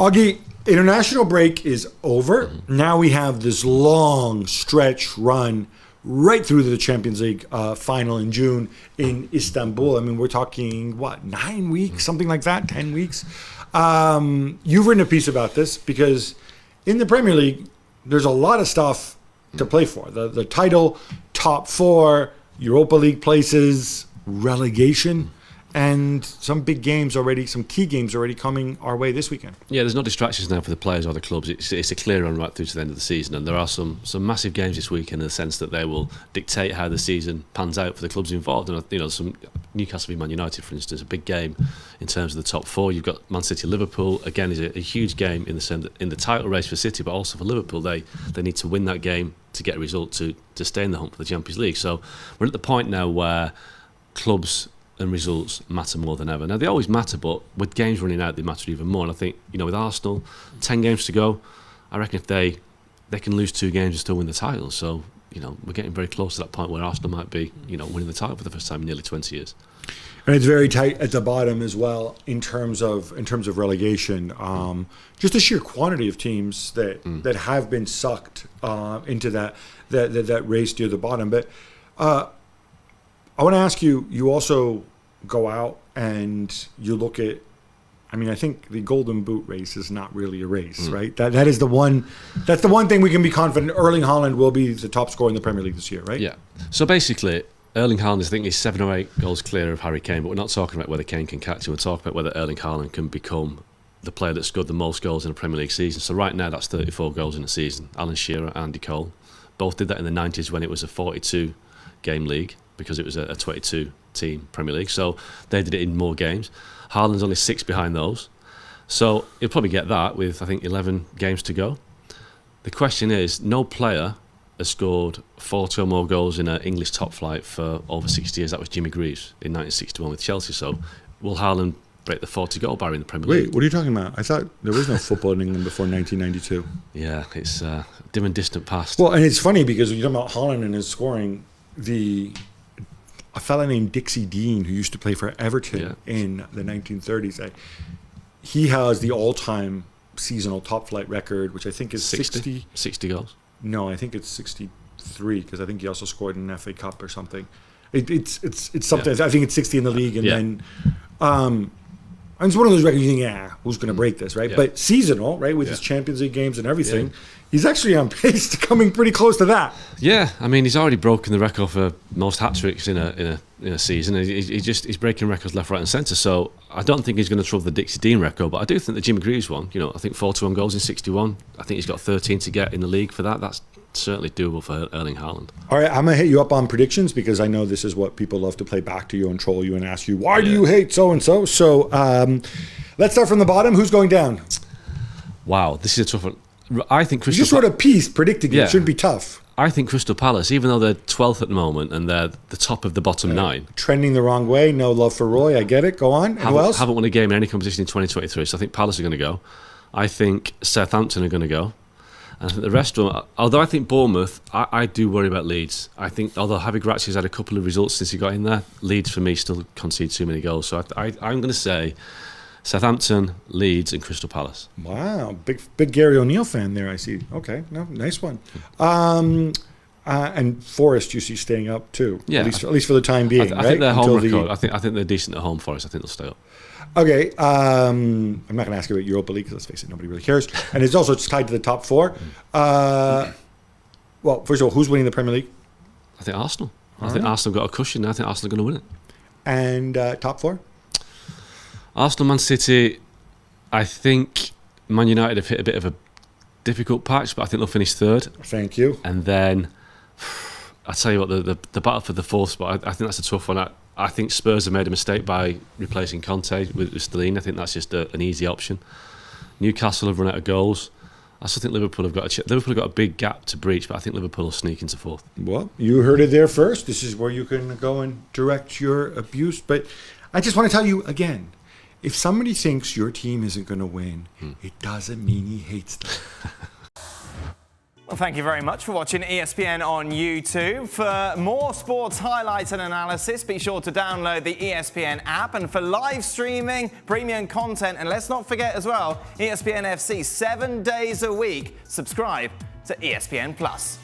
Augie, international break is over. Now we have this long stretch run right through to the Champions League final in June in Istanbul. I mean, we're talking, 9 weeks, something like that, 10 weeks. You've written a piece about this because in the Premier League, there's a lot of stuff to play for. The title, top four, Europa League places, relegation, and some big games already, some key games already coming our way this weekend. Yeah, there's no distractions now for the players or the clubs. It's a clear run right through to the end of the season, and there are some massive games this weekend in the sense that they will dictate how the season pans out for the clubs involved. And some Newcastle v Man United, for instance, a big game in terms of the top four. You've got Man City Liverpool again, is a huge game in the sense that in the title race for City, but also for Liverpool, they need to win that game to get a result to stay in the hunt for the Champions League. So we're at the point now where clubs and results matter more than ever. Now, they always matter, but with games running out, they matter even more. And I think, with Arsenal, 10 games to go, I reckon if they can lose 2 games and still win the title. So, we're getting very close to that point where Arsenal might be, winning the title for the first time in nearly 20 years. And it's very tight at the bottom as well in terms of relegation. Just the sheer quantity of teams that have been sucked into that race near the bottom. But I want to ask you. You also go out and you look at. I mean, I think the Golden Boot race is not really a race, right? That is the one. That's the one thing we can be confident. Erling Haaland will be the top scorer in the Premier League this year, right? Yeah. So basically, Erling Haaland, I think, is 7 or 8 goals clear of Harry Kane. But we're not talking about whether Kane can catch him. We're talking about whether Erling Haaland can become the player that scored the most goals in a Premier League season. So right now, that's 34 goals in a season. Alan Shearer and Andy Cole both did that in the 90s when it was a 42-game league, because it was a 22-team Premier League. So they did it in more games. Haaland's only 6 behind those. So he'll probably get that with, I think, 11 games to go. The question is, no player has scored 40 or more goals in an English top flight for over 60 years. That was Jimmy Greaves in 1961 with Chelsea. So will Haaland break the 40-goal barrier in the Premier League? Wait, what are you talking about? I thought there was no football in England before 1992. Yeah, it's dim and distant past. Well, and it's funny because when you're talking about Haaland and his scoring, a fella named Dixie Dean, who used to play for Everton in the 1930s, he has the all-time seasonal top-flight record, which I think is 60 goals. No, I think it's 63, because I think he also scored in an FA Cup or something. It's something. Yeah. I think it's 60 in the league, and then and it's one of those records you think, who's going to break this, right? Yeah. But seasonal, right, with his Champions League games and everything, he's actually on pace to coming pretty close to that. Yeah, I mean, he's already broken the record for most hat-tricks in a season. He's breaking records left, right and centre. So I don't think he's going to trouble the Dixie Dean record, but I do think the Jimmy Greaves one, I think 41 goals in 61. I think he's got 13 to get in the league for that. That's certainly doable for Erling Haaland. All right, I'm going to hit you up on predictions because I know this is what people love to play back to you and troll you and ask you, why do you hate so-and-so? So let's start from the bottom. Who's going down? Wow, this is a tough one. I think Crystal. You just wrote a piece predicting it. It shouldn't be tough. I think Crystal Palace, even though they're 12th at the moment and they're the top of the bottom 9. Trending the wrong way. No love for Roy. I get it. Go on. And who else? Haven't won a game in any competition in 2023. So I think Palace are going to go. I think Southampton are going to go. And I think the rest of them, although I think Bournemouth, I do worry about Leeds. I think, although Javi Gracia's had a couple of results since he got in there, Leeds for me still concede too many goals. So I'm going to say Southampton, Leeds and Crystal Palace. Wow, big Gary O'Neill fan there, I see. Okay, no, nice one. And Forest, you see staying up too. Yeah, at least for the time being. I think they're home record. I think they're decent at home. Forest, I think they'll stay up. Okay, I'm not going to ask you about Europa League because let's face it, nobody really cares. And it's also tied to the top 4. Well, first of all, who's winning the Premier League? I think Arsenal. I think Arsenal got a cushion. I think Arsenal are going to win it. And top 4? Arsenal, Man City. I think Man United have hit a bit of a difficult patch, but I think they'll finish 3rd. Thank you. And then I tell you what, the battle for the 4th spot, I think that's a tough one. I think Spurs have made a mistake by replacing Conte with Stellini. I think that's just an easy option. Newcastle have run out of goals. I still think Liverpool have got a big gap to breach, but I think Liverpool will sneak into 4th. Well, you heard it there first. This is where you can go and direct your abuse. But I just want to tell you again, if somebody thinks your team isn't going to win, it doesn't mean he hates them. Well, thank you very much for watching ESPN on YouTube. For more sports highlights and analysis, be sure to download the ESPN app. And for live streaming, premium content, and let's not forget as well, ESPN FC 7 days a week. Subscribe to ESPN Plus.